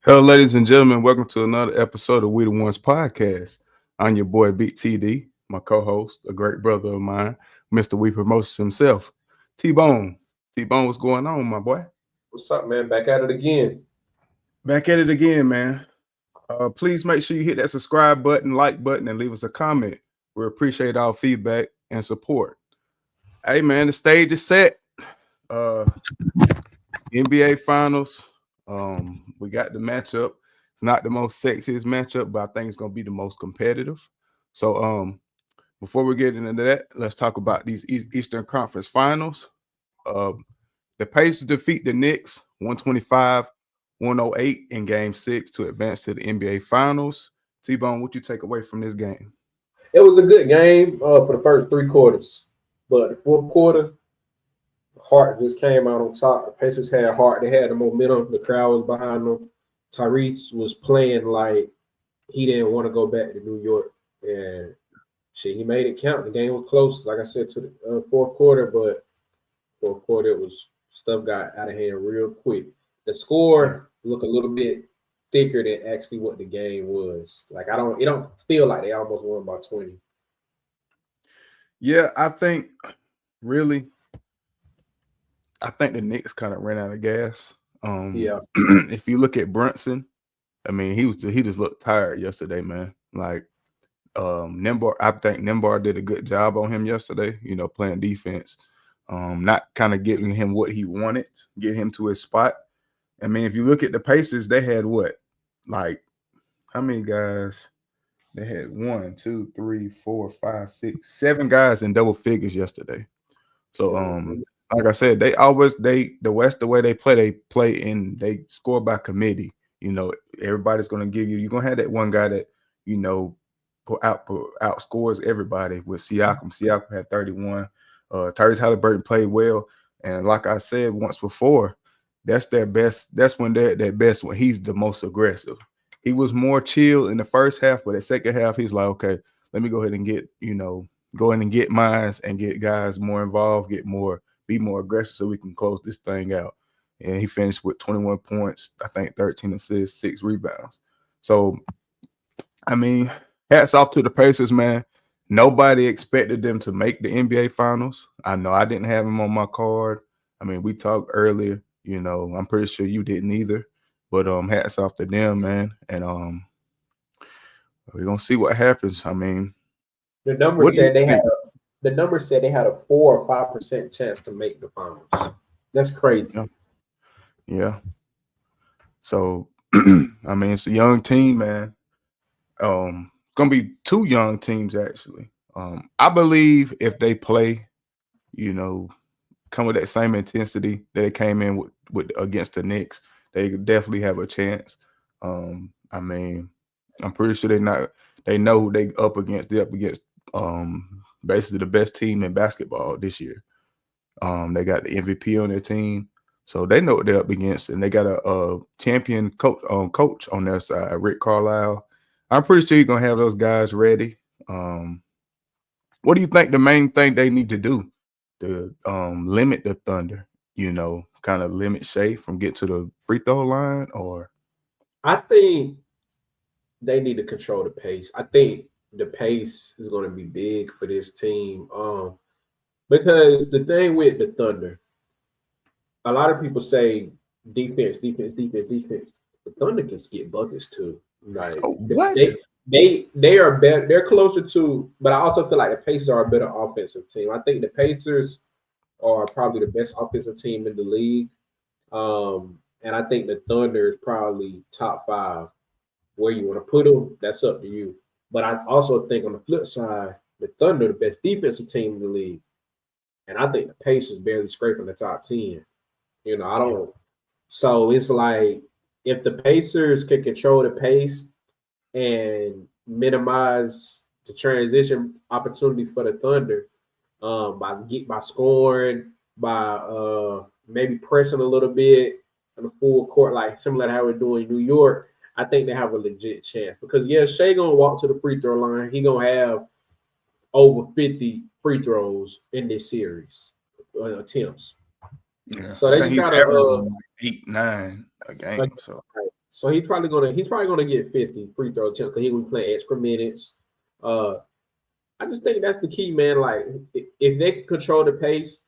Hello, ladies and gentlemen. Welcome to another episode of We the Ones podcast. I'm your boy, Big TD, my co-host, a great brother of mine, Mr. We Promotions himself, T-Bone. T-Bone, what's going on, my boy? What's up, man? Back at it again. Back at it again, man. Please make sure you hit that subscribe button, like button, and leave us a comment. We appreciate our feedback and support. Hey, man, the stage is set. NBA Finals. We got the matchup. It's not the most sexiest matchup, but I think it's gonna be the most competitive. So, before we get into that, let's talk about these Eastern Conference Finals. Uh, the Pacers defeat the Knicks 125-108 in Game 6 to advance to the NBA Finals. T-Bone, what you take away from this game? It was a good game for the first three quarters, but the fourth quarter, Hart just came out on top. The Pacers had Hart. They had the momentum. The crowd was behind them. Tyrese was playing like he didn't want to go back to New York, and shit, he made it count. The game was close, like I said, to the fourth quarter, but fourth quarter it was stuff got out of hand real quick. The score looked a little bit thicker than actually what the game was. Like it don't feel like they almost won by 20. Yeah, I think the Knicks kind of ran out of gas. Yeah. If you look at Brunson, I mean, he just looked tired yesterday, man. Like Nimbar, I think Nimbar did a good job on him yesterday, playing defense. Not kind of getting him what he wanted, get him to his spot. I mean, if you look at the Pacers, they had what? Like, how many guys? They had 1, 2, 3, 4, 5, 6, 7 guys in double figures yesterday. So like I said, the way they play and they score by committee. Everybody's gonna give you're gonna have that one guy that, outscores everybody with Siakam. Siakam had 31. Tyrese Halliburton played well. And like I said once before, that's their best. That's when they're at their best, when he's the most aggressive. He was more chill in the first half, but the second half, he's like, okay, let me go ahead and go in and get mines and get guys more involved, be more aggressive so we can close this thing out. And he finished with 21 points, I think 13 assists, 6 rebounds. So, I mean, hats off to the Pacers, man. Nobody expected them to make the NBA Finals. I know I didn't have them on my card. I mean, we talked earlier, I'm pretty sure you didn't either. But hats off to them, man. And we're gonna see what happens. I mean, The number said they had a 4 or 5% chance to make the finals. That's crazy. Yeah. So I mean, it's a young team, man. It's gonna be 2 young teams actually. I believe if they play, come with that same intensity that they came in with against the Knicks, they definitely have a chance. I mean, I'm pretty sure they know who they up against. They're up against basically the best team in basketball this year. They got the MVP on their team, so they know what they're up against, and they got a champion coach on their side, Rick Carlisle. I'm pretty sure you're gonna have those guys ready. What do you think the main thing they need to do to limit the Thunder? Kind of limit Shea from get to the free throw line, or I think they need to control the pace. I think the pace is going to be big for this team. Because the thing with the Thunder, a lot of people say defense. The Thunder can get buckets too. Like what? They are better. They're closer to, but I also feel like the Pacers are a better offensive team. I think the Pacers are probably the best offensive team in the league. And I think the Thunder is probably top 5. Where you want to put them, that's up to you. But I also think on the flip side, the Thunder, the best defensive team in the league. And I think the Pacers barely scraping the top 10. I don't. So it's like if the Pacers can control the pace and minimize the transition opportunities for the Thunder by scoring, by maybe pressing a little bit on the full court, like similar to how we're doing in New York, I think they have a legit chance. Because, Shea going to walk to the free throw line. He going to have over 50 free throws in this series, attempts. Yeah. So they just got to 8, 9 a game. So he's probably gonna get 50 free throw attempts because he will be playing extra minutes. Uh, I just think that's the key, man. Like if they can control the pace,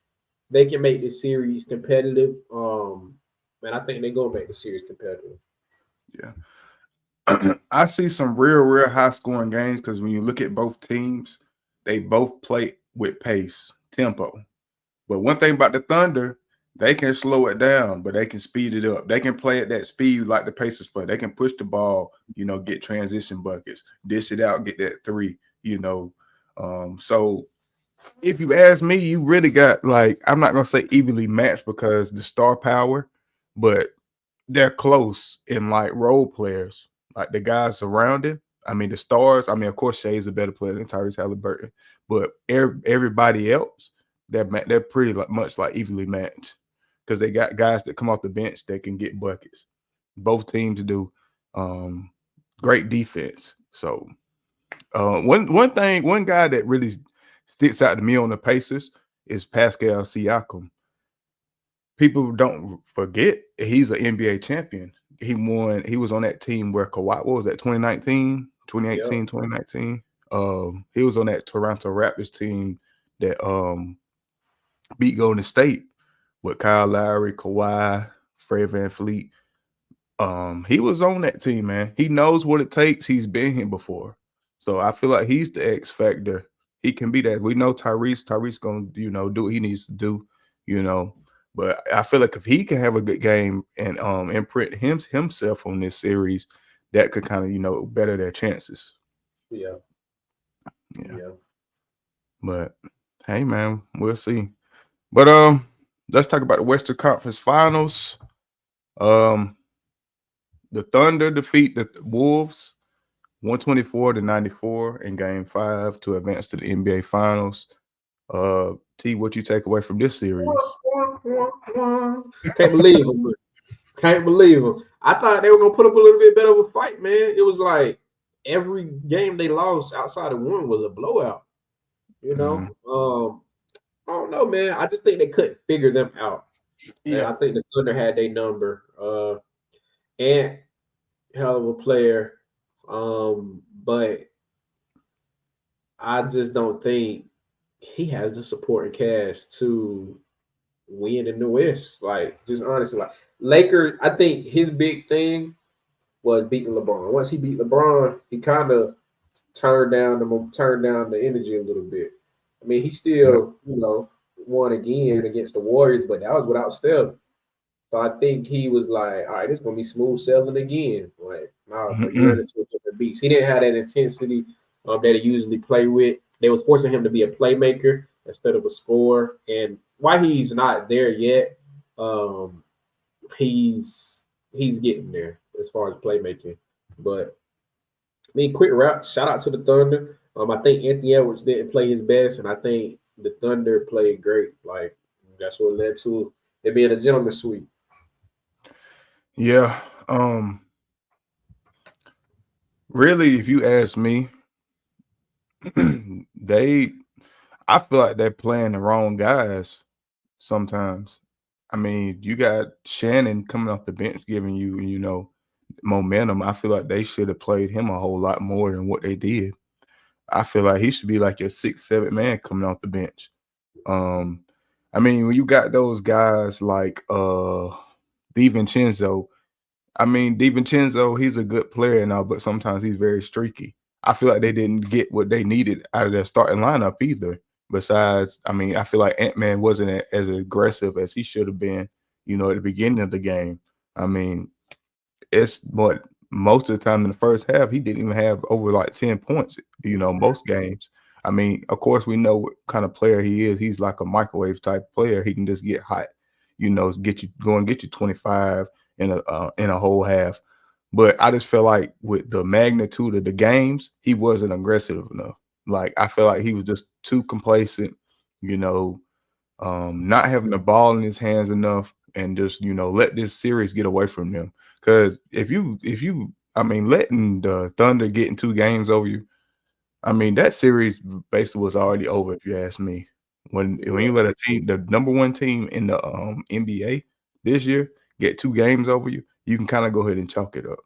they can make this series competitive. Man, I think they're gonna make the series competitive. Yeah. I see some real high scoring games because when you look at both teams, they both play with pace, tempo. But one thing about the Thunder, they can slow it down, but they can speed it up. They can play at that speed like the Pacers play. They can push the ball, get transition buckets, dish it out, get that three. So if you ask me, you really got like I'm not gonna say evenly matched because the star power, but they're close in like role players, like the guys surrounding. I mean, the stars. I mean, of course, Shea's a better player than Tyrese Halliburton, but everybody else, they're pretty much like evenly matched because they got guys that come off the bench that can get buckets. Both teams do great defense. So one guy that really sticks out to me on the Pacers is Pascal Siakam. People don't forget he's an NBA champion. He won. He was on that team where Kawhi, what was that, 2019, 2018, Yep. 2019? He was on that Toronto Raptors team that beat Golden State with Kyle Lowry, Kawhi, Fred VanVleet. He was on that team, man. He knows what it takes. He's been here before. So I feel like he's the X factor. He can be that. We know Tyrese gonna, do what he needs to do. But I feel like if he can have a good game and imprint himself on this series, that could kind of, better their chances. Yeah. Yeah. But hey man, we'll see. But let's talk about the Western Conference Finals. The Thunder defeat the Wolves 124-94 in Game 5 to advance to the NBA Finals. T, what you take away from this series? Can't believe him. Can't believe him. I thought they were gonna put up a little bit better of a fight, man. It was like every game they lost outside of one was a blowout. I don't know, man. I just think they couldn't figure them out. And I think the Thunder had their number. And hell of a player. But I just don't think he has the supporting cast to win in the West. Like, just honestly, like Lakers, I think his big thing was beating LeBron. Once he beat LeBron, he kind of turned down the energy a little bit. I mean, he still, won again against the Warriors, but that was without Steph. So I think he was like, all right, it's gonna be smooth sailing again. Like, nah, but he ran into a different beast. He didn't have that intensity that he usually play with. They was forcing him to be a playmaker instead of a scorer. And why he's not there yet, he's getting there as far as playmaking. But I mean, quick wrap. Shout out to the Thunder. I think Anthony Edwards didn't play his best, and I think the Thunder played great. Like, that's what led to it being a gentleman's sweep. Yeah. Really, if you ask me, I feel like they're playing the wrong guys sometimes. I mean, you got Shannon coming off the bench giving you, momentum. I feel like they should have played him a whole lot more than what they did. I feel like he should be like your 6th, 7th man coming off the bench. I mean, when you got those guys like DiVincenzo, he's a good player now, but sometimes he's very streaky. I feel like they didn't get what they needed out of their starting lineup either. Besides, I mean, I feel like Ant-Man wasn't as aggressive as he should have been, at the beginning of the game. I mean, it's what most of the time in the first half, he didn't even have over like 10 points, most games. I mean, of course, we know what kind of player he is. He's like a microwave type player. He can just get hot, get you 25 in a whole half. But I just feel like with the magnitude of the games, he wasn't aggressive enough. Like, I feel like he was just too complacent, not having the ball in his hands enough and just, let this series get away from them. Because if you, letting the Thunder get in 2 games over you, I mean, that series basically was already over, if you ask me. When you let a team, the number 1 team in the NBA this year, get 2 games over you, you can kind of go ahead and chalk it up.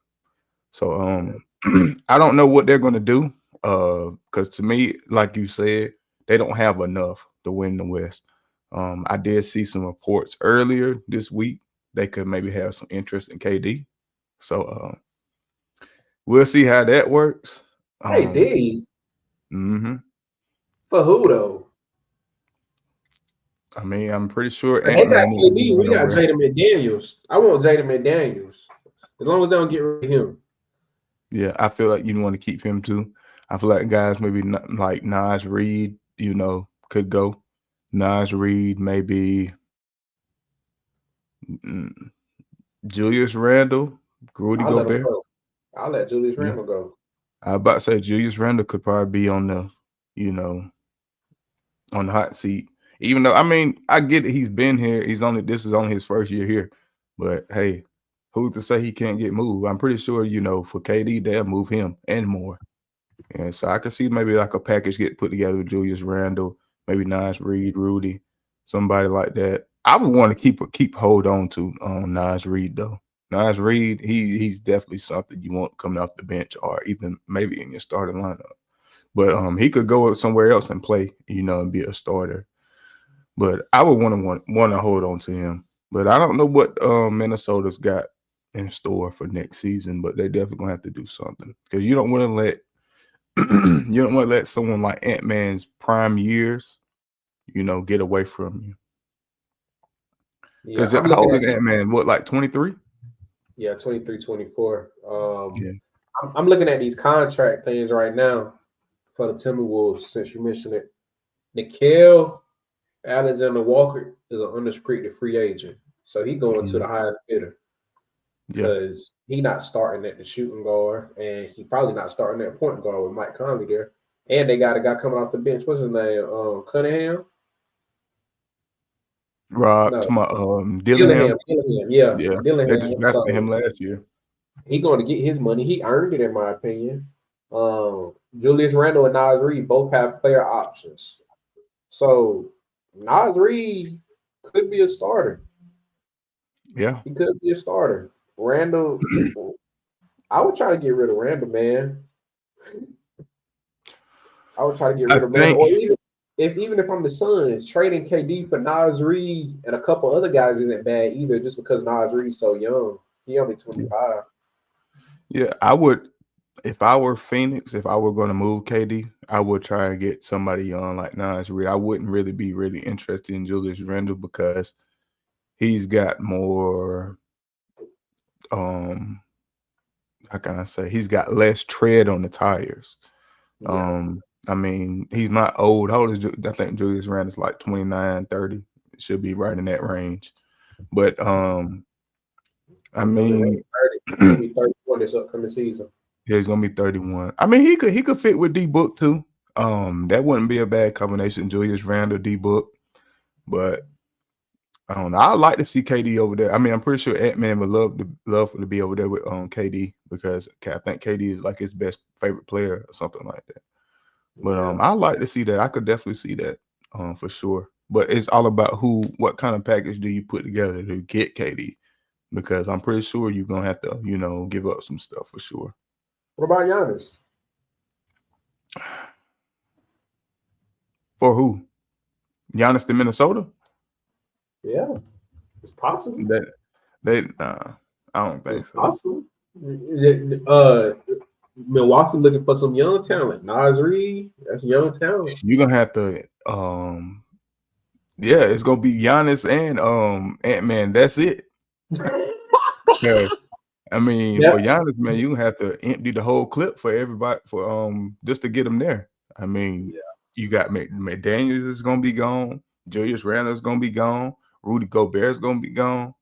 So I don't know what they're gonna do. Because to me, like you said, they don't have enough to win the West. I did see some reports earlier this week they could maybe have some interest in KD. So we'll see how that works. KD Mm-hmm. for who though? I mean, I'm pretty sure But they got Ant-Man ain't KD. going We got nowhere. Jaden McDaniels. I want Jaden McDaniels as long as they don't get rid of him. Yeah, I feel like you want to keep him too. I feel like guys maybe not, like Naj Reed, could go. Naj Reed, maybe Julius Randle, Rudy I'll let him Gobert. go. I'll let Julius Yeah, Randle go. I was about to say Julius Randle could probably be on the, you know, on the hot seat. Even though, I mean, I get it. He's been here. This is only his first year here. But hey, who's to say he can't get moved? I'm pretty sure, for KD, they'll move him and more. And so I could see maybe like a package get put together with Julius Randle, maybe Naj Reed, Rudy, somebody like that. I would want to keep hold on to Naj Reed though. Naj Reed, he's definitely something you want coming off the bench or even maybe in your starting lineup. But he could go somewhere else and play, and be a starter. But I would want to hold on to him. But I don't know what Minnesota's got in store for next season. But they definitely gonna have to do something because you don't want to let someone like Ant-Man's prime years, get away from you. Yeah, Because I'm how looking old at is Ant-Man? What, like 23? 23, 24. Yeah. I'm looking at these contract things right now for the Timberwolves. Since you mentioned it, Nickeil Alexander Walker is an unrestricted free agent, so he going to the highest bidder Yeah. because he not starting at the shooting guard, and he probably not starting at point guard with Mike Conley there. And they got a guy coming off the bench. What's his name? Cunningham. Rob, No, to my Dillingham. Dillingham. Yeah, Yeah. They just Dillingham. drafted him So last year. he going to get his money. He earned it, in my opinion. Julius Randle and Naz Reid both have player options. So Naz Reid could be a starter. Yeah. He could be a starter. Randall, I would try to get rid of Randall, man. I would try to get I rid of Randall. think Or even if I'm the Suns, trading KD for Naz Reid and a couple other guys isn't bad either, just because Naz Reid's so young. He only 25. Yeah, I would. If I were Phoenix, if I were going to move KD, I would try and get somebody young like Naz Reid. I wouldn't really be interested in Julius Randle because he's got more. How can I say? He's got less tread on the tires. Yeah. I mean, he's not old. How old is I think Julius Randle's like 29, 30. It should be right in that range. But I mean, 30. He's gonna be 34 this upcoming season. yeah, he's gonna be 31. I mean, he could fit with D Book too. That wouldn't be a bad combination, Julius Randle, D Book. But I don't know. I'd like to see KD over there. I mean, I'm pretty sure Ant-Man would love to be over there with KD because I think KD is like his best favorite player or something like that. But I like to see that. I could definitely see that for sure. But it's all about what kind of package do you put together to get KD? Because I'm pretty sure you're gonna have to, give up some stuff for sure. What about Giannis? For who? Giannis to Minnesota? Yeah, it's possible. I don't think It's so. possible. Milwaukee looking for some young talent. Naz Reid, that's young talent. You're gonna have to yeah, it's gonna be Giannis and Ant-Man. That's it. Yeah. I mean, for Giannis, man, you have to empty the whole clip for everybody for just to get him there. I mean, you got McDaniels is gonna be gone, Julius Randle is gonna be gone, Rudy Gobert is gonna be gone.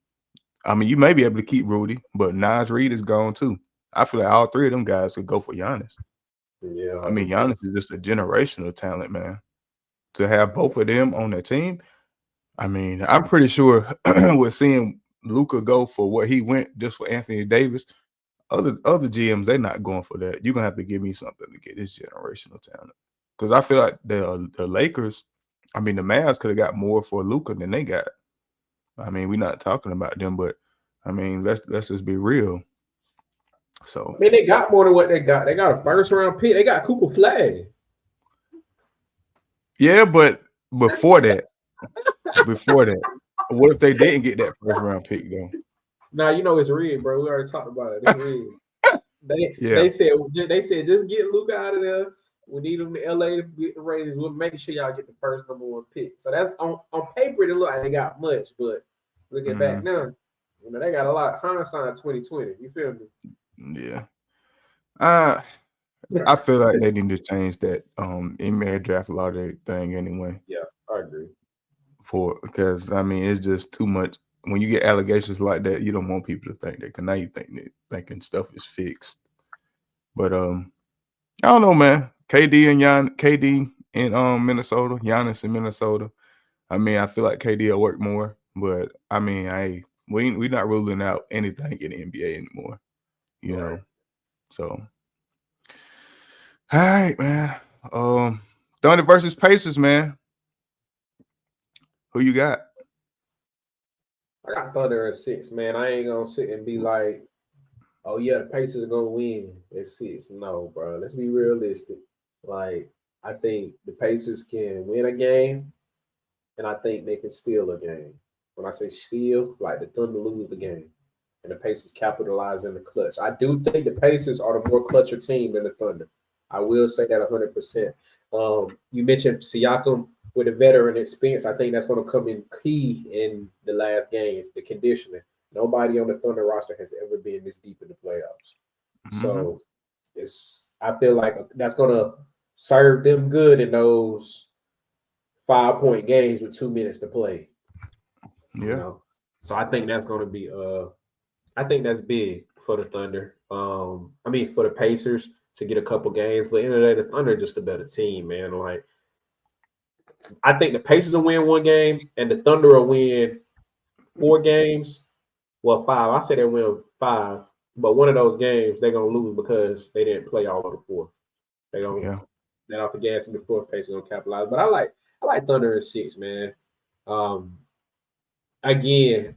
I mean, you may be able to keep Rudy, but Naz Reid is gone too. I feel like all three of them guys could go for Giannis. Yeah, I mean, Giannis is just a generational talent, man. To have both of them on the team, I mean, I'm pretty sure we're seeing Luka go for what he went just for Anthony Davis. Other GMs, they're not going for that. You're gonna have to give me something to get this generational talent. Because I feel like the Lakers, the Mavs could have got more for Luka than they got. I mean, we're not talking about them, but I mean, let's just be real. So I mean, they got more than what they got. They got a first round pick. They got Cooper Flag. yeah, but before that, what if they didn't get that first round pick though? Now you know it's rigged, bro. We already talked about it. It's rigged. Yeah. They said just get Luka out of there. We need him to LA to get the ratings. We'll make sure y'all get the first number one pick. So that's on paper. It look like they got much, but looking back now, you know they got a lot. Hindsight 2020. You feel me? Yeah. I feel like they need to change that NBA draft lottery thing anyway. Yeah, I agree. Because I mean it's just too much. When you get allegations like that, you don't want people to think that. Because now you thinking stuff is fixed. But I don't know, man. KD in Minnesota, Giannis in Minnesota. I mean, I feel like KD will work more, but I mean, we're not ruling out anything in the NBA anymore. You know, so all right, man. Thunder versus Pacers, man. Who you got? I got Thunder at 6, man. I ain't gonna sit and be like, oh yeah, the Pacers are gonna win at 6. No, bro. Let's be realistic. Like, I think the Pacers can win a game, and I think they can steal a game. When I say steal, like the Thunder lose the game, and the Pacers capitalize in the clutch. I do think the Pacers are the more clutcher team than the Thunder. I will say that 100%. You mentioned Siakam with a veteran experience. I think that's going to come in key in the last games, the conditioning. Nobody on the Thunder roster has ever been this deep in the playoffs. So I feel like that's going to serve them good in those 5-point games with 2 minutes to play. Yeah. You know? So I think that's going to be I think that's big for the Thunder. I mean for the Pacers to get a couple games, but in the end of the day, the Thunder are just a better team, man. Like I think the Pacers will win 1 game and the Thunder will win 4 games. Well, 5. I say they win 5, but one of those games they're gonna lose because they didn't play all of the 4. They don't let off the gas in the 4th. Pacers gonna capitalize. But I like Thunder at 6, man. Again,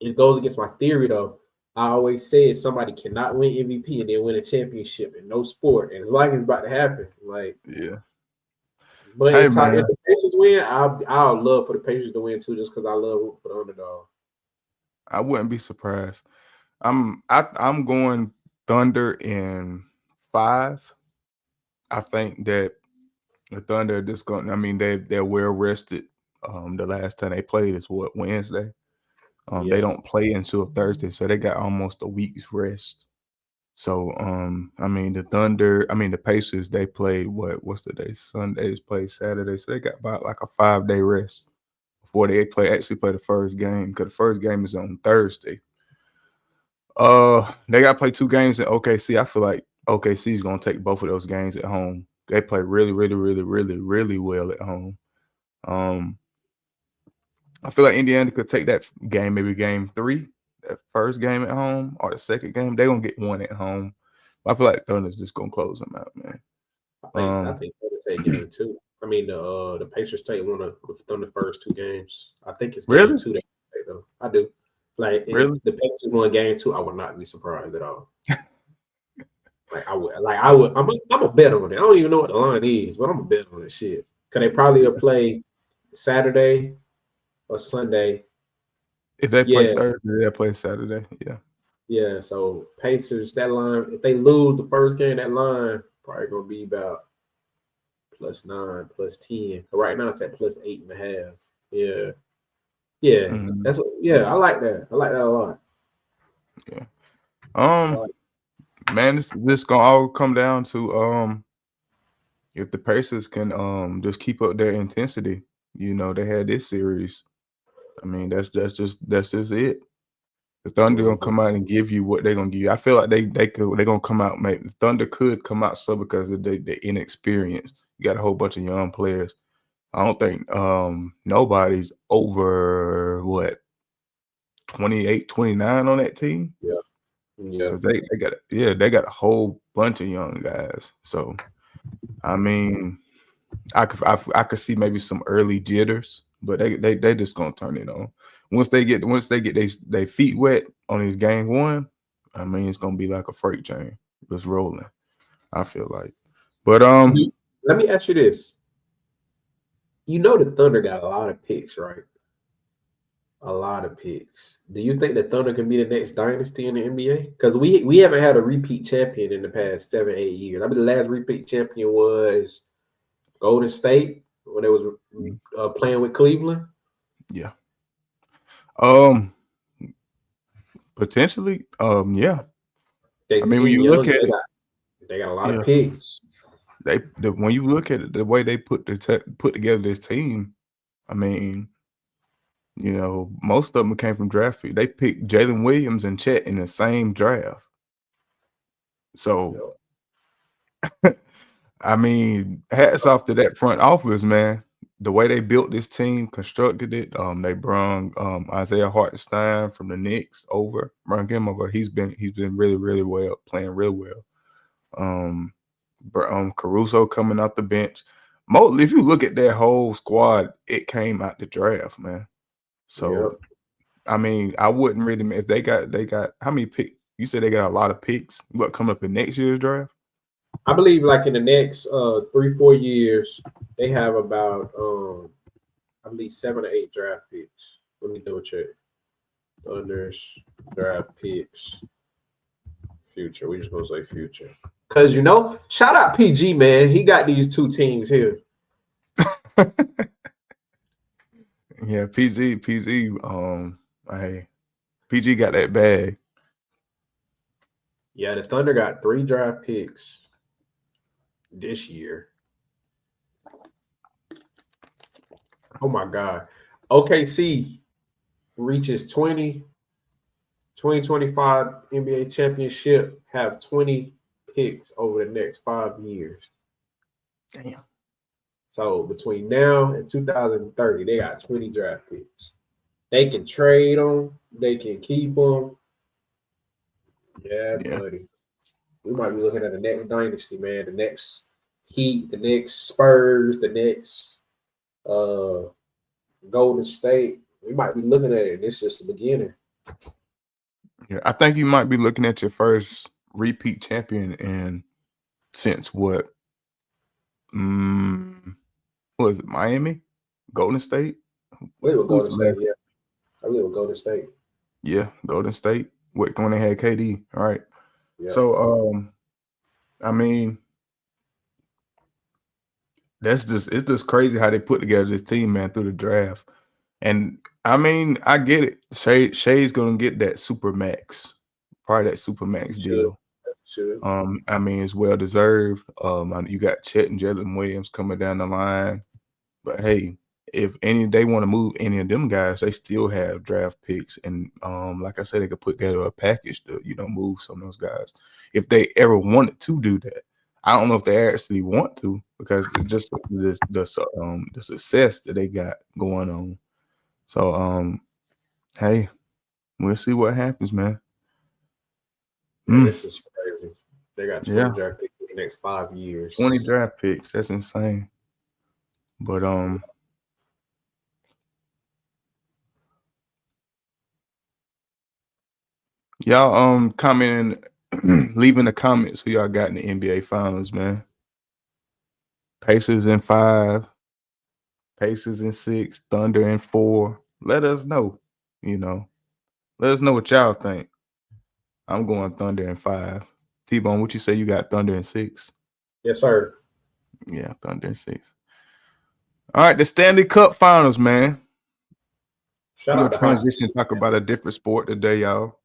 it goes against my theory though. I always said somebody cannot win MVP and then win a championship in no sport, and it's like it's about to happen. Like, but if the Pacers win, I'll love for the Pacers to win too, just because I love for the underdog. I wouldn't be surprised. I'm going Thunder in 5. I think that the Thunder are just going. I mean, they're well rested. The last time they played is Wednesday. They don't play until Thursday, so they got almost a week's rest. So, I mean, the Pacers, they played what's the day? Sundays played Saturday, so they got about like a 5-day rest before they actually play the first game, because the first game is on Thursday. They got to play 2 games in OKC. I feel like OKC is going to take both of those games at home. They play really, really, really, really, really well at home. I feel like Indiana could take that game, maybe game 3, that first game at home, or the second game. They're going to get 1 at home. I feel like Thunder's just going to close them out, man. I think Thunder take game 2. I mean, the Pacers take one of the first 2 games. I think it's game 2 they take, though. I do. Like, if the Pacers won game 2, I would not be surprised at all. I would. I'm a bet on it. I don't even know what the line is, but I'm a bet on it. Shit, because they probably will play Saturday or Sunday. If they play Thursday, they'll play Saturday. Yeah. Yeah. So Pacers, that line, if they lose the first game, that line probably gonna be about +9, +10. Right now it's at +8.5. Yeah. Yeah. I like that. I like that a lot. Yeah. Man, this gonna all come down to if the Pacers can just keep up their intensity. You know, they had this series. I mean, that's just it. The Thunder gonna come out and give you what they're gonna give you. I feel like they're gonna come out. Maybe the Thunder could come out so because of the inexperience. You got a whole bunch of young players. I don't think nobody's over 28, 29 on that team. Yeah. Because they got a whole bunch of young guys. So I mean, I could see maybe some early jitters, but they just gonna turn it on. Once they get they feet wet on his game one, I mean it's gonna be like a freight train just rolling. I feel like, but Let me ask you this. You know the Thunder got a lot of picks, right? A lot of picks. Do you think the Thunder can be the next dynasty in the NBA? Because we haven't had a repeat champion in the past 7-8 years. I mean, the last repeat champion was Golden State when they was playing with Cleveland. yeah, potentially, yeah. They I mean, when you young, look at it, they got a lot yeah, of picks. when you look at it, the way they put together this team, I mean, you know, most of them came from draft pick. They picked Jalen Williams and Chet in the same draft. So, I mean, hats off to that front office, man. The way they built this team, constructed it. They brung Isaiah Hartenstein from the Knicks over, brung him over. He's been really, really well, playing real well. Caruso coming off the bench. If you look at their whole squad, it came out the draft, man. So, I mean, I wouldn't really if they got how many picks? You said they got a lot of picks. What coming up in next year's draft? I believe like in the next 3-4 years, they have about I believe 7 or 8 draft picks. Let me double check. Thunder's draft picks. Future. We just gonna say future. Cause you know, shout out PG, man. He got these 2 teams here. Yeah, PG, hey, PG got that bag. Yeah, the Thunder got 3 draft picks this year. Oh my God. OKC reaches 2025 NBA championship, have 20 picks over the next 5 years. Damn. So between now and 2030, they got 20 draft picks. They can trade them. They can keep them. Yeah, buddy. We might be looking at the next dynasty, man. The next Heat, the next Spurs, the next Golden State. We might be looking at it. It's just the beginning. Yeah, I think you might be looking at your first repeat champion in since what? What is it? Miami, Golden State. I believe it was Golden State. Yeah, I believe it was Golden State. Yeah, Golden State. When they had KD, all right. Yeah. So, I mean, it's just crazy how they put together this team, man, through the draft. And I mean, I get it. Shay's gonna get that super max, probably that super max deal. Sure. I mean, it's well deserved. You got Chet and Jalen Williams coming down the line, but hey, if they want to move any of them guys, they still have draft picks, and like I said, they could put together a package to move some of those guys if they ever wanted to do that. I don't know if they actually want to because it's just the success that they got going on. So hey, we'll see what happens, man. Yeah, this is crazy. They got 20 draft picks in the next 5 years. 20 draft picks. That's insane. But y'all commenting, leaving the comments who y'all got in the NBA Finals, man. Pacers in 5, Pacers in 6, Thunder in 4. Let us know. Let us know what y'all think. I'm going Thunder in 5. T-Bone, what you say? You got Thunder in 6? Yes, sir. Yeah, Thunder in 6. All right, the Stanley Cup Finals, man. We're going to transition and talk about a different sport today, y'all.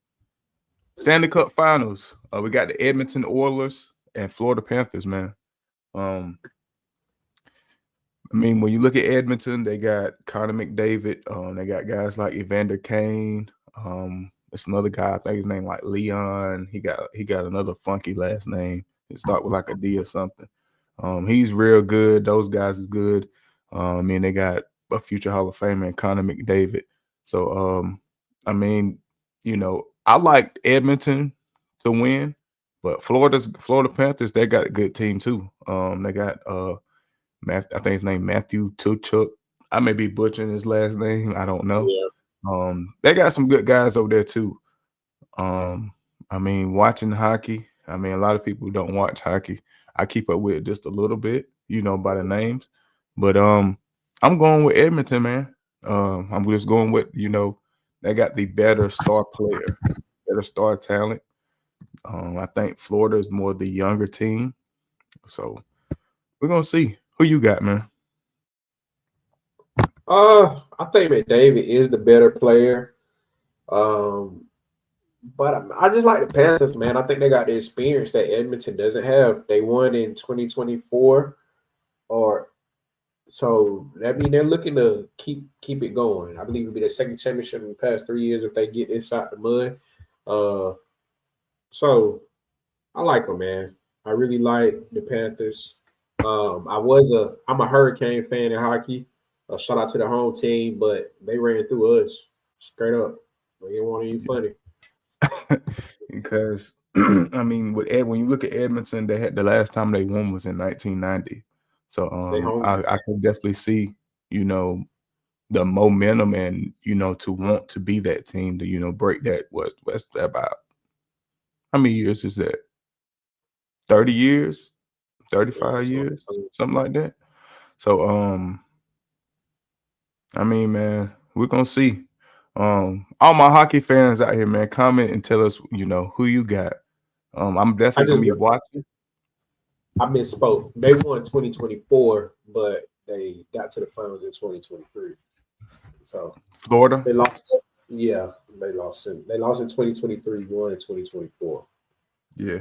Stanley Cup Finals. We got the Edmonton Oilers and Florida Panthers, man. I mean, when you look at Edmonton, they got Connor McDavid. They got guys like Evander Kane. It's another guy, I think his name like Leon. He got another funky last name. It starts with like a D or something. He's real good. Those guys is good. And they got a future Hall of Famer, Connor McDavid. So, I mean, I like Edmonton to win, but Florida Panthers, they got a good team too. They got I think his name Matthew Tkachuk. I may be butchering his last name. I don't know. Yeah. They got some good guys over there too. I mean, watching hockey. I mean, a lot of people don't watch hockey. I keep up with it just a little bit, by the names. But I'm going with Edmonton, man. I'm just going with, they got the better star player, better star talent. I think Florida is more the younger team. So we're gonna see. Who you got, man? I think McDavid is the better player. But I just like the Panthers, man. I think they got the experience that Edmonton doesn't have. They won in 2024, or so that means they're looking to keep it going. I believe it'll be their second championship in the past 3 years if they get this out the mud. So I like them, man. I really like the Panthers. I'm a Hurricane fan in hockey. Shout out to the home team, but they ran through us straight up. They didn't want to be funny. Because I mean, when you look at Edmonton, they had the last time they won was in 1990. So I could definitely see, the momentum and to want to be that team to break that. What's that about? How many years is that? 30 years, 35 years, something like that. So I mean, man, we're gonna see. All my hockey fans out here, man, comment and tell us, who you got. I'm definitely gonna be watching. I misspoke. They won 2024, but they got to the finals in 2023. So Florida, they lost. Yeah, they lost in 2023, won in 2024. Yeah.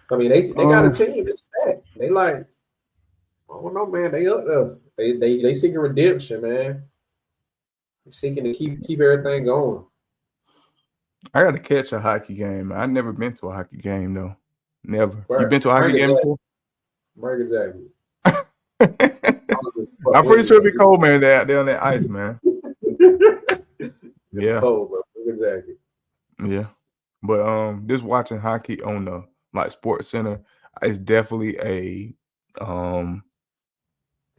I mean, they got a team that's stacked. They like, I don't know, man. They up there. They seeking redemption, man. They're seeking to keep everything going. I got to catch a hockey game. I've never been to a hockey game though. Never. You been to a hockey game before? Exactly. I'm pretty sure it'd be cold, man. They're on that ice, man. Yeah. Cold, bro. Exactly. Yeah. But just watching hockey on the Sports Center is definitely a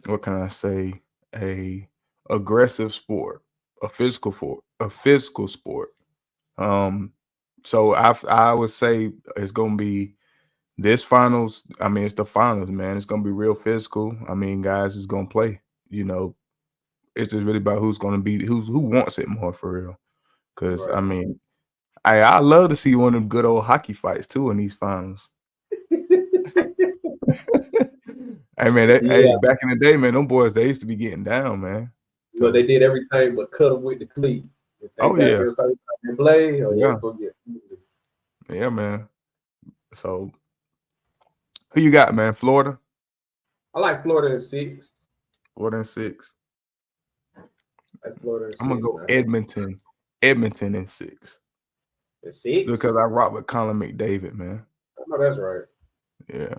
what can I say? A aggressive sport, a physical sport. So I would say it's gonna be this finals. I mean, it's the finals, man. It's gonna be real physical. I mean, guys is gonna play. It's just really about who's gonna be who wants it more for real. Because I mean, I love to see one of them good old hockey fights too in these finals. Hey man, hey, back in the day, man, them boys they used to be getting down, man. So they did everything but cut them with the cleat. Yeah. Yeah, man. So who you got, man? Florida? I like Florida in 6. Florida in 6. Like Florida in 6. I'm gonna go Edmonton. Edmonton in 6. In 6? Because I rock with Colin McDavid, man. I know that's right. Yeah.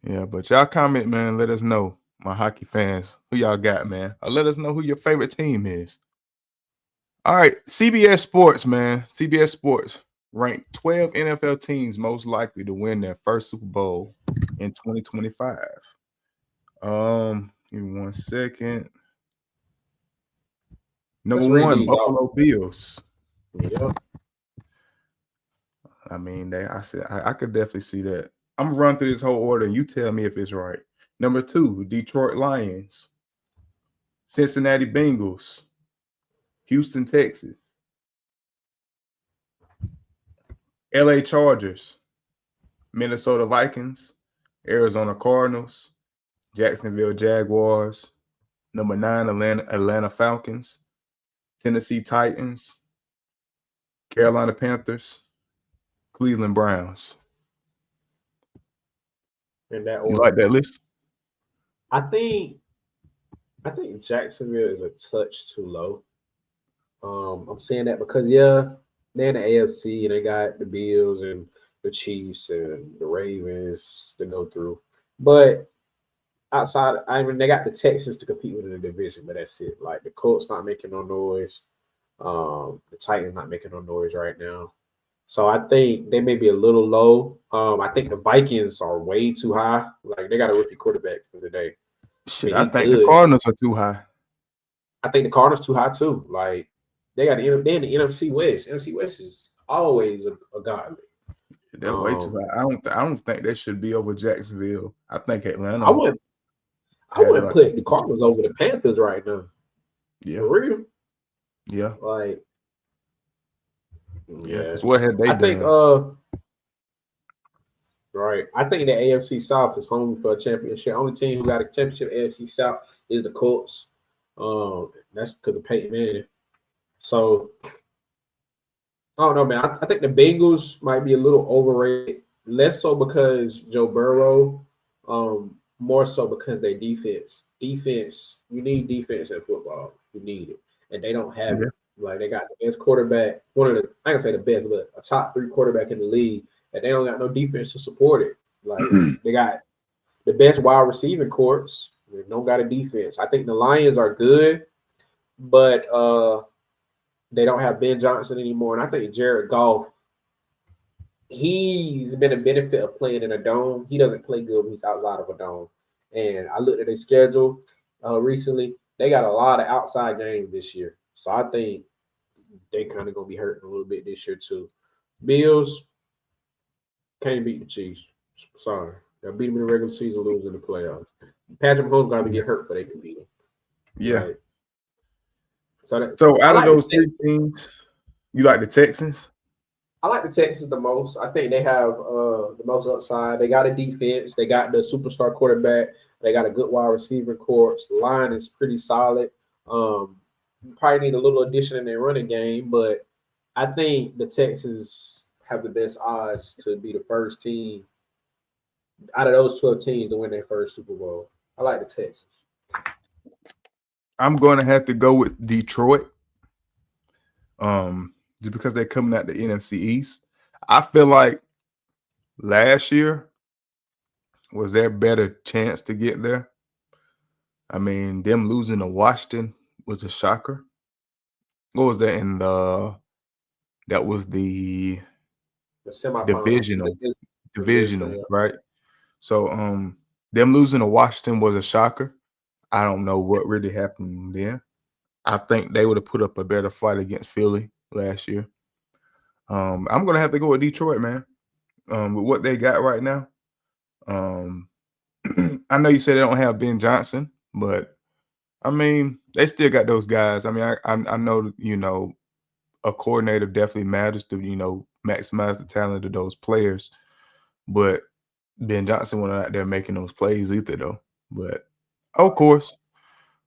Yeah, but y'all comment, man. Let us know, my hockey fans, who y'all got, man. Or let us know who your favorite team is. All right, CBS Sports, man. CBS Sports ranked 12 NFL teams most likely to win their first Super Bowl in 2025. Give me 1 second. Number 1, Buffalo Bills. Yeah. I mean, I could definitely see that. I'm gonna run through this whole order and you tell me if it's right. Number 2, Detroit Lions. Cincinnati Bengals. Houston Texans. LA Chargers. Minnesota Vikings. Arizona Cardinals. Jacksonville Jaguars. Number 9, Atlanta Falcons. Tennessee Titans. Carolina Panthers. Cleveland Browns. In that order. You like that list? I think Jacksonville is a touch too low. I'm saying that because they're in the AFC and they got the Bills and the Chiefs and the Ravens to go through. But outside, I mean, they got the Texans to compete with in the division, but that's it. Like the Colts not making no noise. The Titans not making no noise right now. So I think they may be a little low. I think the Vikings are way too high. Like they got a rookie quarterback for the day. Shit, I He think the good. Cardinals are too high. I think the Cardinals too high too. Like they in the NFC West. NFC West is always a godly. They're way too high. I don't think they should be over Jacksonville. I think Atlanta I wouldn't has like put the Cardinals over the Panthers right now. Yeah. For real. Yeah. Like Yeah. Because what had they I done? think right. I think the AFC South is home for a championship. Only team who got a championship AFC South is the Colts. That's because of Peyton Manning. So I don't know, man. I think the Bengals might be a little overrated. Less so because Joe Burrow, more so because they defense. Defense, you need defense in football. You need it. And they don't have it. Like they got the best quarterback, one of the I can say the best, but a top 3 quarterback in the league, and they don't got no defense to support it. Like they got the best wide receiving corps. They don't got a defense. I think the Lions are good, but they don't have Ben Johnson anymore. And I think Jared Goff, he's been a benefit of playing in a dome. He doesn't play good when he's outside of a dome. And I looked at their schedule recently. They got a lot of outside games this year. So I think they kind of going to be hurting a little bit this year too. Bills can't beat the Chiefs. Sorry. They'll beat them in the regular season, lose in the playoffs. Patrick Mahomes got to get hurt for they can beat him. Yeah. Right? So out of those 3 teams, you like the Texans? I like the Texans the most. I think they have the most upside. They got a defense. They got the superstar quarterback. They got a good wide receiver corps. The line is pretty solid. Probably need a little addition in their running game, but I think the Texans have the best odds to be the first team out of those 12 teams to win their first Super Bowl. I like the Texans. I'm going to have to go with Detroit. Just because they're coming out the NFC East. I feel like last year was their better chance to get there. I mean, them losing to Washington was a shocker. What was that in the? That was the semifinal. divisional, Yeah. right? So, them losing to Washington was a shocker. I don't know what really happened there. I think they would have put up a better fight against Philly last year. I'm gonna have to go with Detroit, man. With what they got right now. I know you said they don't have Ben Johnson, but I mean they still got those guys. I mean, I know a coordinator definitely matters to maximize the talent of those players, but Ben Johnson wasn't out there making those plays either, though. But of course,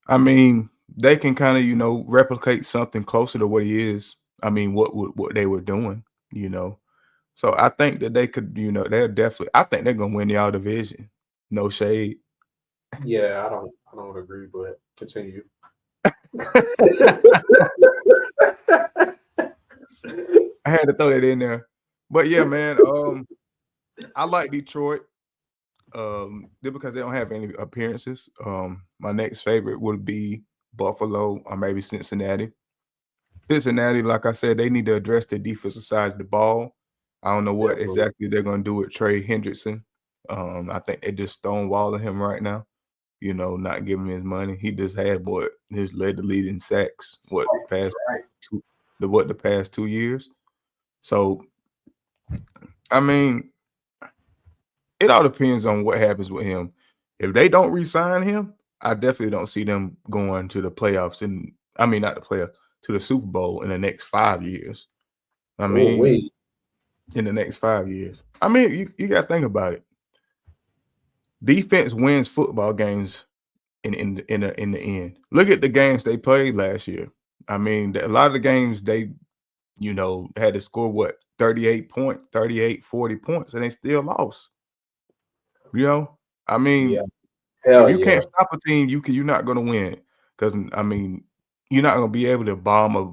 I mean they can kind of replicate something closer to what he is. I mean, what they were doing, So I think that they could, they're definitely. I think they're gonna win the all division. No shade. Yeah, I don't agree, but continue. I had to throw that in there, but yeah, man. I like Detroit. Because they don't have any appearances. My next favorite would be Buffalo or maybe Cincinnati. Cincinnati, like I said, they need to address the defensive side of the ball. I don't know what exactly they're going to do with Trey Hendrickson. I think they just stonewalling him right now. Not giving him his money. He just had he's led the lead in sacks. The past 2 years. So, I mean, it all depends on what happens with him. If they don't re-sign him, I definitely don't see them going to the playoffs. Not the playoffs, to the Super Bowl in the next 5 years. In the next 5 years. I mean, you got to think about it. Defense wins football games in the end. Look at the games they played last year. I mean, a lot of the games they, had to score 38 points, 38, 40 points, and they still lost. I mean, if you can't stop a team, you're not going to win. Because you're not going to be able to bomb a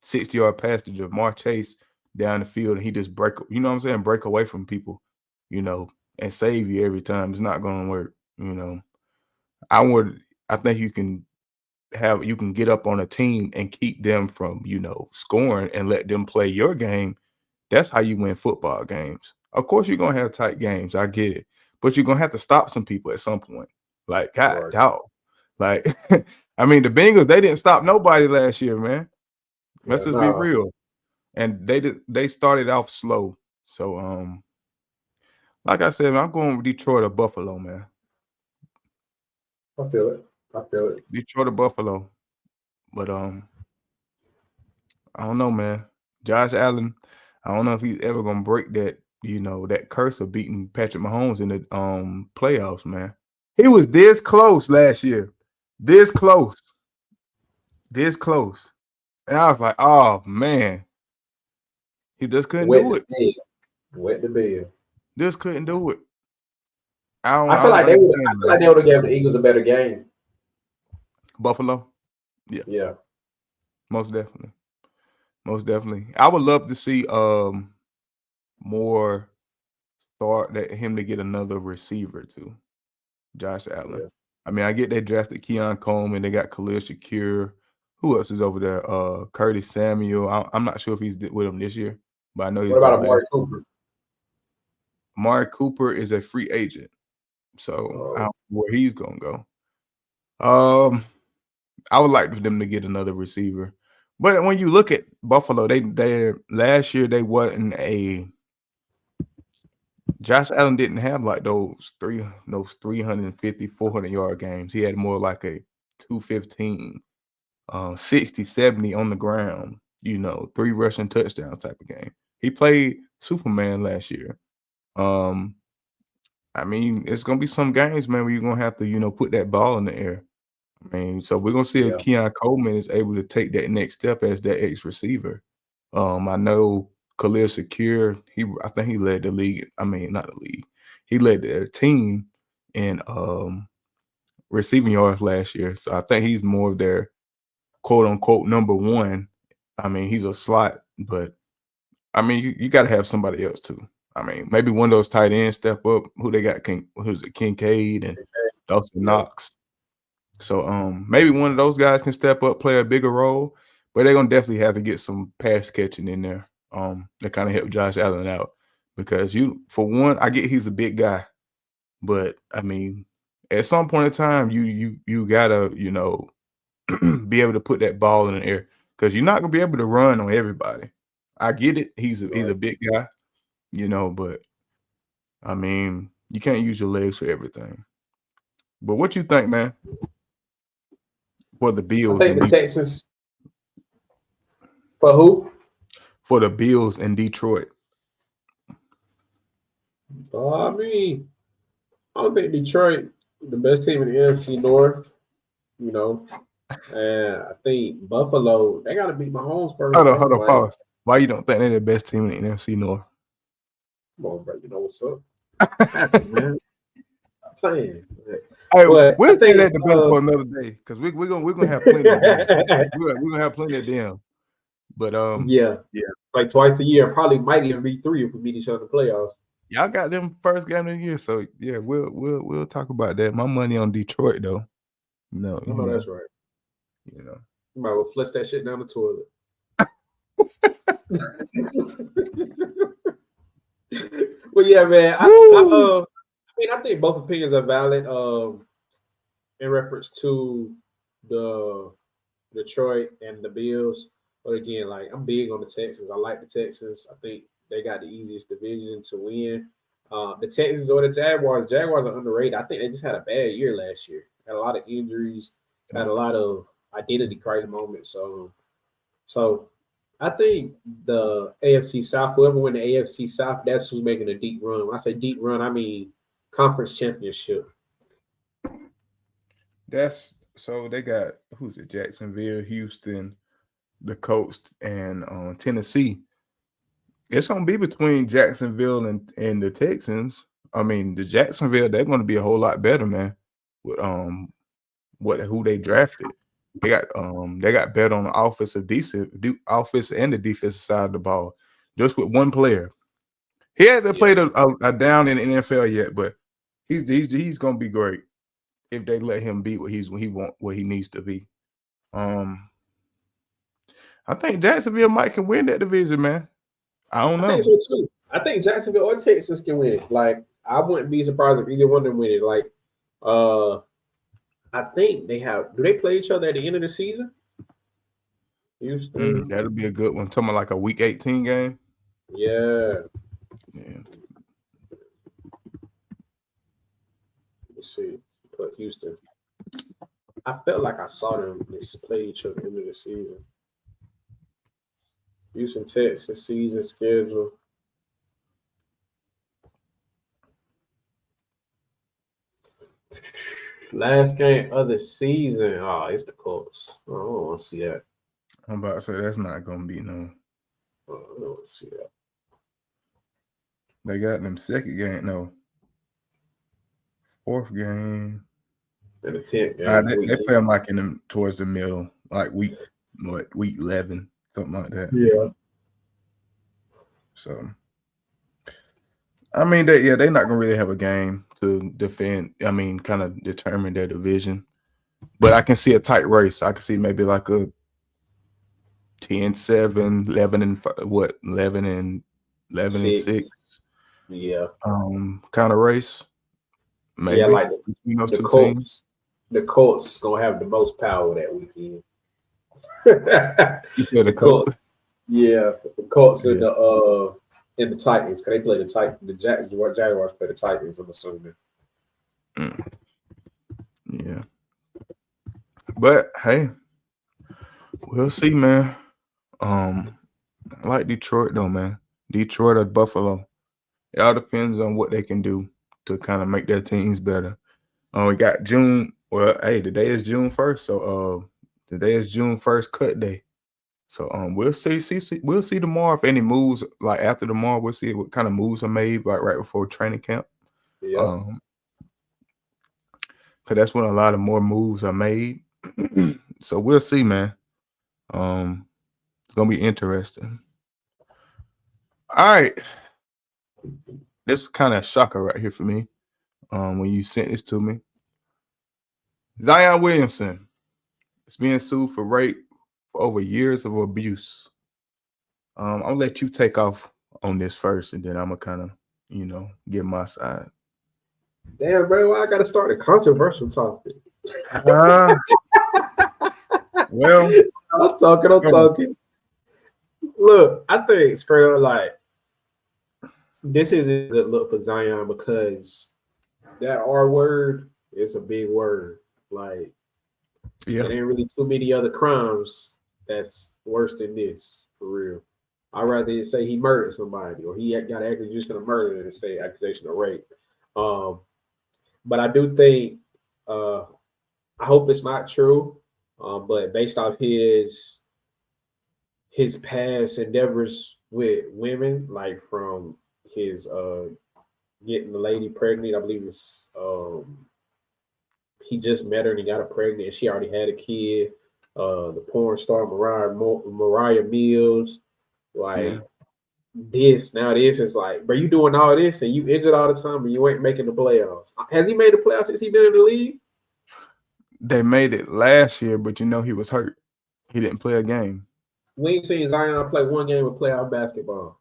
60-yard pass to Jamar Chase down the field and he just break away from people, and save you every time. It's not going to work. I think you can get up on a team and keep them from, scoring and let them play your game. That's how you win football games. Of course, you're going to have tight games. I get it. But you're going to have to stop some people at some point. Like, God, dog. Like, I mean, the Bengals, they didn't stop nobody last year, man. Let's just be real. And they started off slow. So, like I said, I'm going with Detroit or Buffalo, man. I feel it. Detroit or Buffalo. But I don't know, man. Josh Allen, I don't know if he's ever gonna break that, that curse of beating Patrick Mahomes in the playoffs, man. He was this close last year. This close. And I was like, oh man. He just couldn't do it. Wet the bed. Just couldn't do it. I feel like they would have given the Eagles a better game. Buffalo? Yeah. Yeah. Most definitely. I would love to see more him to get another receiver too. Josh Allen. Yeah. I mean, I get they drafted Keon Coleman, they got Khalil Shakir. Who else is over there? Curtis Samuel. I'm not sure if he's with him this year, but I know he's. What about Amari Cooper? Amari Cooper is a free agent, so I don't know where he's gonna go. I would like for them to get another receiver, but when you look at Buffalo, they last year they wasn't a. Josh Allen didn't have like those 350, 400-yard games. He had more like a 215, 60, 70 on the ground, 3 rushing touchdown type of game. He played Superman last year. I mean, it's gonna be some games, man, where you're gonna have to, put that ball in the air. I mean, so we're gonna see if Keon Coleman is able to take that next step as that X receiver. I know Khalil Shakir, I think he led the league. I mean, not the league. He led their team in receiving yards last year. So I think he's more of their quote unquote number one. I mean, he's a slot, but I mean, you got to have somebody else too. I mean, maybe one of those tight ends step up. Who they got? Who's it? Kincaid and Dawson Knox. So maybe one of those guys can step up, play a bigger role, but they're gonna definitely have to get some pass catching in there. To kind of help Josh Allen out. Because for one, I get he's a big guy, but I mean, at some point in time, you gotta, be able to put that ball in the air because you're not gonna be able to run on everybody. I get it. He's a big guy, but I mean, you can't use your legs for everything. But what you think, man? For the Bills, I think the Texans. For who? For the Bills in Detroit. I mean, I don't think Detroit the best team in the NFC North, and I think Buffalo, they got to beat Mahomes first. Hold on, pause. Why you don't think they're the best team in the NFC North? Come on, bro. You know what's up, man. I'm playing. Hey, we'll say that develop for another day because we're gonna have plenty. Of them. We're gonna have plenty of them. But yeah, like twice a year. Probably might even be 3 if we meet each other in the playoffs. Y'all got them first game of the year, so yeah, we'll talk about that. My money on Detroit though. No, that's right. You might well flush that shit down the toilet. Well, yeah, man. I think both opinions are valid. In reference to the Detroit and the Bills. But again, like I'm big on the Texans. I like the Texans. I think they got the easiest division to win. The Texans or the Jaguars. Jaguars are underrated. I think they just had a bad year last year. Had a lot of injuries. Had a lot of identity crisis moments. So I think the AFC South, whoever win the AFC South, that's who's making a deep run. When I say deep run, I mean conference championship. So they got who's it? Jacksonville, Houston, the Colts, and Tennessee. It's gonna be between Jacksonville and the Texans. I mean, the Jacksonville, they're gonna be a whole lot better, man. With who they drafted. They got better on the offense and the defensive side of the ball, just with one player. He hasn't played a down in the NFL yet, but he's gonna be great if they let him be what he needs to be. I think Jacksonville can win that division, man. I don't know. I think so too. I think Jacksonville or Texas can win it. Like I wouldn't be surprised if either one of them win it. Like I think they have. Do they play each other at the end of the season? Houston. That'll be a good one. Talking about like a week 18 game. Yeah. Yeah. Let's see. Put Houston. I felt like I saw them play each other at the end of the season. Houston, Texas season schedule. Last game of the season. Oh, it's the Colts. Oh, I don't want to see that. I'm about to say that's not gonna be no. Oh, I don't want to see that. They got them second game, no. Fourth game. And the 10th game. They play them like in them towards the middle, like week 11, something like that. Yeah. So, I mean, they're not gonna really have a game to defend. I mean, kind of determine their division. But I can see a tight race. I can see maybe like a 10-7, 11 and 6. Yeah. Kind of race. Maybe. Yeah, like between those two Colts. teams. The Colts gonna have the most power that weekend. The Colts. Yeah, the Colts and the Titans. Cause they play the Titans. The Jaguars play the Titans on the Sunday. Yeah. But hey, we'll see, man. I like Detroit though, man. Detroit or Buffalo. It all depends on what they can do to kind of make their teams better. We got June. Well, hey, today is June 1st, so today is June 1st cut day. So we'll see. We'll see tomorrow if any moves. Like after tomorrow, we'll see what kind of moves are made. Like right before training camp. Yeah. Cause that's when a lot of more moves are made. So we'll see, man. It's gonna be interesting. All right. This is kind of a shocker right here for me. When you sent this to me. Zion Williamson is being sued for rape for over years of abuse. I'll let you take off on this first, and then I'm gonna kind of, get my side. Damn, bro, why I gotta start a controversial topic? Well, I'm talking. Look, I think straight up, like, this is a good look for Zion because that R word is a big word. Like, there ain't really too many other crimes that's worse than this, for real. I'd rather say he murdered somebody or he got accusation of murder than say accusation of rape. But I do think, I hope it's not true, but based off his past endeavors with women, like from his getting the lady pregnant, I believe it's he just met her and he got her pregnant and she already had a kid. The porn star Mariah Mills, like this is like, bro, you doing all this and you injured all the time and you ain't making the playoffs. Has he made the playoffs since he been in the league? They made it last year, but he was hurt. He didn't play a game. We ain't seen Zion play one game of playoff basketball.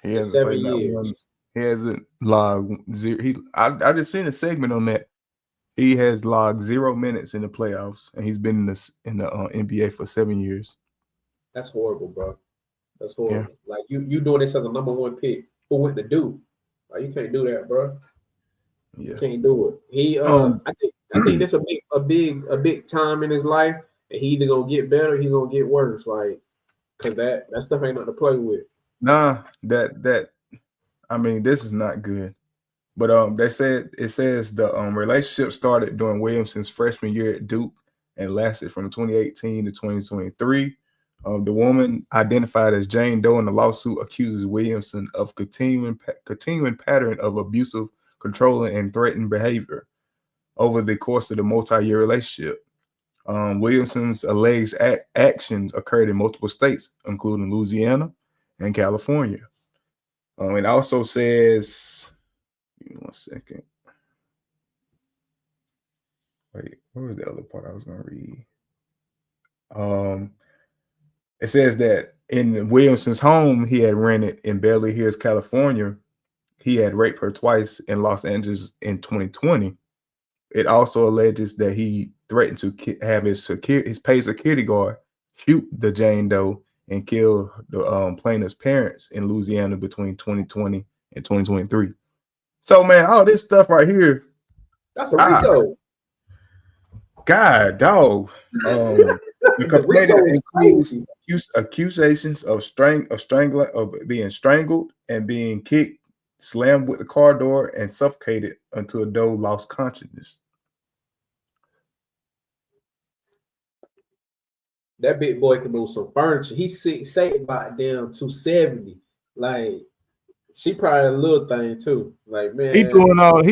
He hasn't 7 years. He hasn't logged zero. I just seen a segment on that. He has logged 0 minutes in the playoffs, and he's been in the NBA for 7 years. That's horrible, bro. That's horrible. Yeah. Like you doing this as a number one pick. Who went to do? Like, you can't do that, bro. Yeah. You can't do it. He I think that's a big time in his life, and he either gonna get better or he gonna get worse. Like, cause that stuff ain't nothing to play with. Nah, I mean, this is not good. But it says the relationship started during Williamson's freshman year at Duke and lasted from 2018 to 2023. The woman identified as Jane Doe in the lawsuit accuses Williamson of continuing pattern of abusive, controlling, and threatening behavior over the course of the multi-year relationship. Williamson's alleged actions occurred in multiple states, including Louisiana and California. It also says, give me 1 second. Wait, what was the other part I was going to read? It says that in Williamson's home he had rented in Beverly Hills, California, he had raped her twice in Los Angeles in 2020. It also alleges that he threatened to have his paid security guard shoot the Jane Doe and kill the plaintiff's parents in Louisiana between 2020 and 2023. So, man, all this stuff right here. That's a RICO. God, dog. The complaint includes accusations of being strangled and being kicked, slammed with the car door, and suffocated until Doe lost consciousness. That big boy can move some furniture. He's say about damn 270. Like, she probably a little thing too. Like, man, he doing all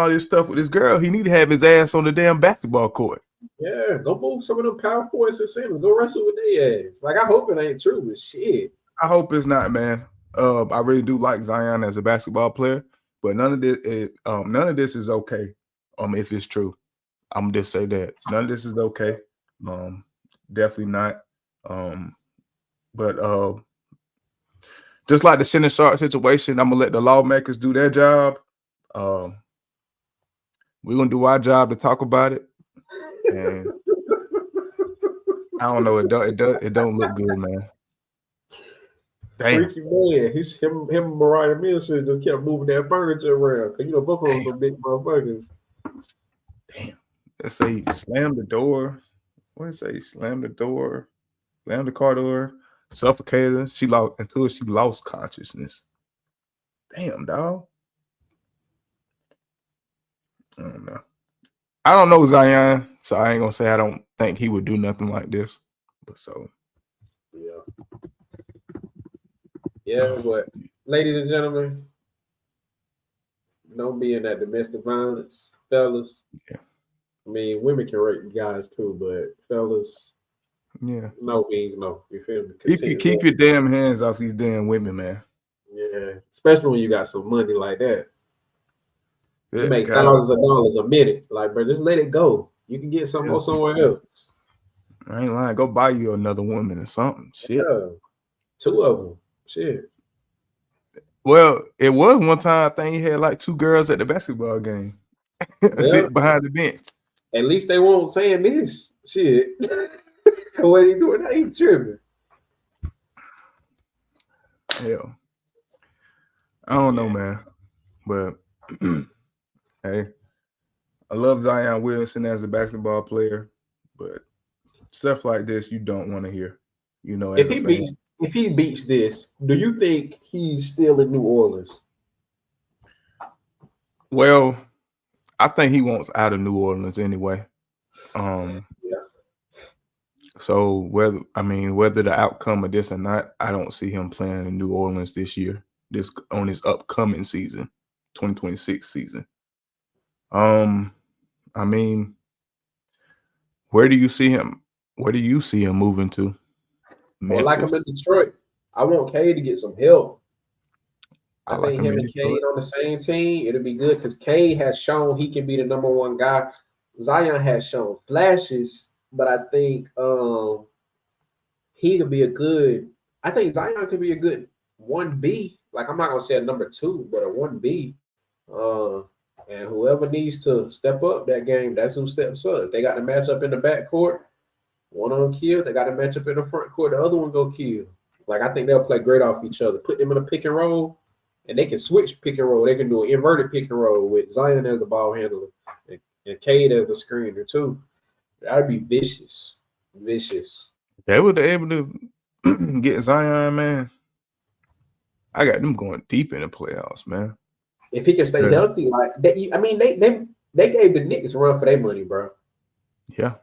this stuff with this girl. He need to have his ass on the damn basketball court. Yeah, go move some of them power forwards and centers. Go wrestle with their ass. Like, I hope it ain't true, but shit. I hope it's not, man. I really do like Zion as a basketball player, but none of this is okay. If it's true, I'm just say that none of this is okay. Definitely not. But just like the Shannon Sharp situation, I'm gonna let the lawmakers do their job. We're gonna do our job to talk about it. And I don't know. It don't look good, man. Damn. Freaky man. Him and Mariah Milson just kept moving that furniture around. Cause both of them some big motherfuckers. Damn. Let's say slam the door. What did it say? Slam the door, slam the car door, suffocated her. She lost consciousness. Damn, dog. I don't know. I don't know Zion, so I ain't gonna say I don't think he would do nothing like this. But so yeah, but ladies and gentlemen, don't be in that domestic violence, fellas. Yeah. I mean, women can rape guys too, but fellas, no means no. You feel me? Keep your damn hands off these damn women, man. Yeah, especially when you got some money like that. Yeah, you make thousands of dollars a minute. Like, bro, just let it go. You can get some more somewhere else. I ain't lying. Go buy you another woman or something. Shit. Yeah. 2 of them. Shit. Well, it was one time I think he had like 2 girls at the basketball game. Sitting behind the bench. At least they won't saying this. Shit. What he doing now? He tripping. Hell. I don't know, man. But hey, I love Zion Williamson as a basketball player, but stuff like this you don't want to hear. You know, if he beats this, do you think he's still in New Orleans? Well, I think he wants out of New Orleans anyway. So whether the outcome of this or not, I don't see him playing in New Orleans this year. On his upcoming season, 2026 season. I mean, where do you see him? Where do you see him moving to? Well, like I'm in Detroit. I want Cade to get some help. I think him and Cade on the same team, it'll be good because Cade has shown he can be the number 1 guy. Zion has shown flashes, but I think he could be I think Zion could be a good 1B. Like, I'm not gonna say a number 2, but a 1B. And whoever needs to step up that game, that's who steps up. If they got to match up in the backcourt, one of them kill. They got to match up in the front court, the other one go kill. Like, I think they'll play great off each other. Put them in a pick and roll, and they can switch pick and roll. They can do an inverted pick and roll with Zion as the ball handler and Cade as the screener too. That'd be vicious. Vicious. They were able to get Zion, man. I got them going deep in the playoffs, man. If he can stay healthy, like they gave the Knicks a run for their money, bro. Yeah.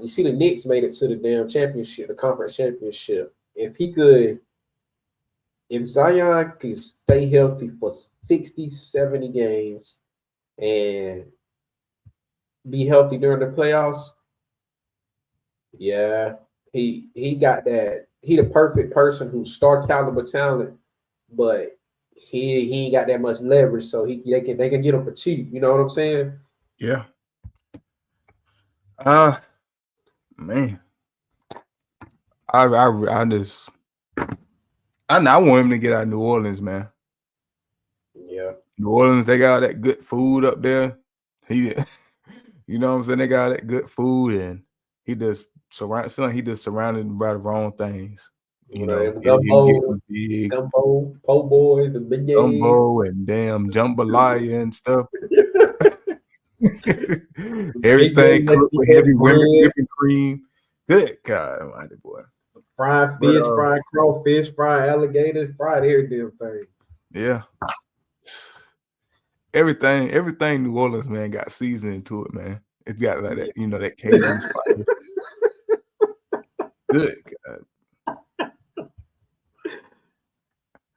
You see, the Knicks made it to the damn championship, the conference championship. If Zion could stay healthy for 60, 70 games and be healthy during the playoffs, yeah, he got that. He the perfect person who's star caliber talent, but he ain't got that much leverage, so they can get him for cheap. You know what I'm saying? Yeah. Man, I want him to get out of New Orleans, man. Yeah, New Orleans, they got all that good food up there. You know what I'm saying? They got that good food, and he just surrounded by the wrong things. You know, Them him gumbo, getting big, po' boys, the beignets, gumbo and damn jambalaya and stuff. big Everything cooked with heavy bread, whipping cream. Good God, Almighty boy. fried But fish, fried crawfish, fried alligators, fried every damn thing. yeah. Everything New Orleans, man, got seasoning to it, man. It's got like that, that Cajun spice. Good God.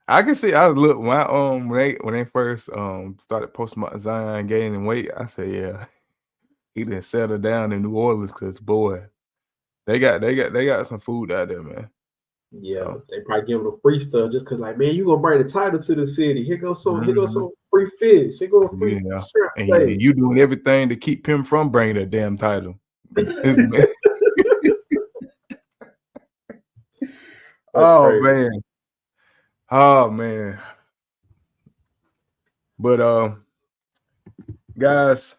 I can see. I look when they first started posting about Zion gaining weight. I said, yeah, he didn't settle down in New Orleans because boy, they got some food out there, man. Yeah, So, they probably give him a free stuff just because, like, man, you gonna bring the title to the city. Here goes some mhm. free fish. Here goes free Yeah, shrimp and steak. you doing everything to keep him from bringing that damn title. Oh Crazy. man, oh man. But guys,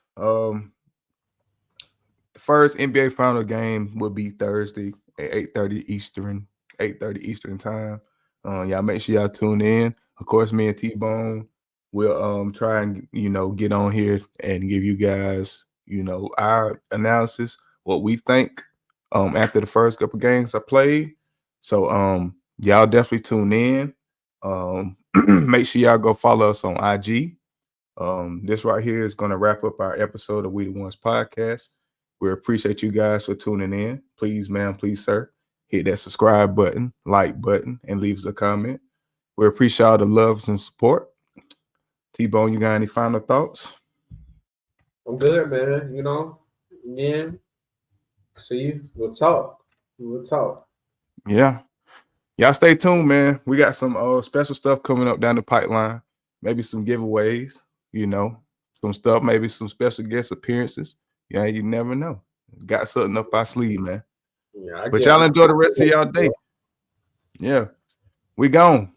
first NBA final game will be Thursday at 8:30 Eastern, 8:30 Eastern time. Y'all make sure y'all tune in. Of course, me and T-Bone will try and get on here and give you guys our analysis, what we think after the first couple games I played. So y'all definitely tune in. Make sure y'all go follow us on IG. This right here is going to wrap up our episode of We the Ones podcast. We appreciate you guys for tuning in. Please, ma'am, please, sir, hit that subscribe button, like button, and leave us a comment. We appreciate all the love and support. T-Bone, you got any final thoughts? I'm good, man. Again, see you. We'll talk. Yeah. Y'all stay tuned, man. We got some special stuff coming up down the pipeline. Maybe some giveaways, some stuff, maybe some special guest appearances. Yeah, you never know. Got something up our sleeve, man. Yeah, But y'all enjoy the rest of y'all day. Yeah. We gone.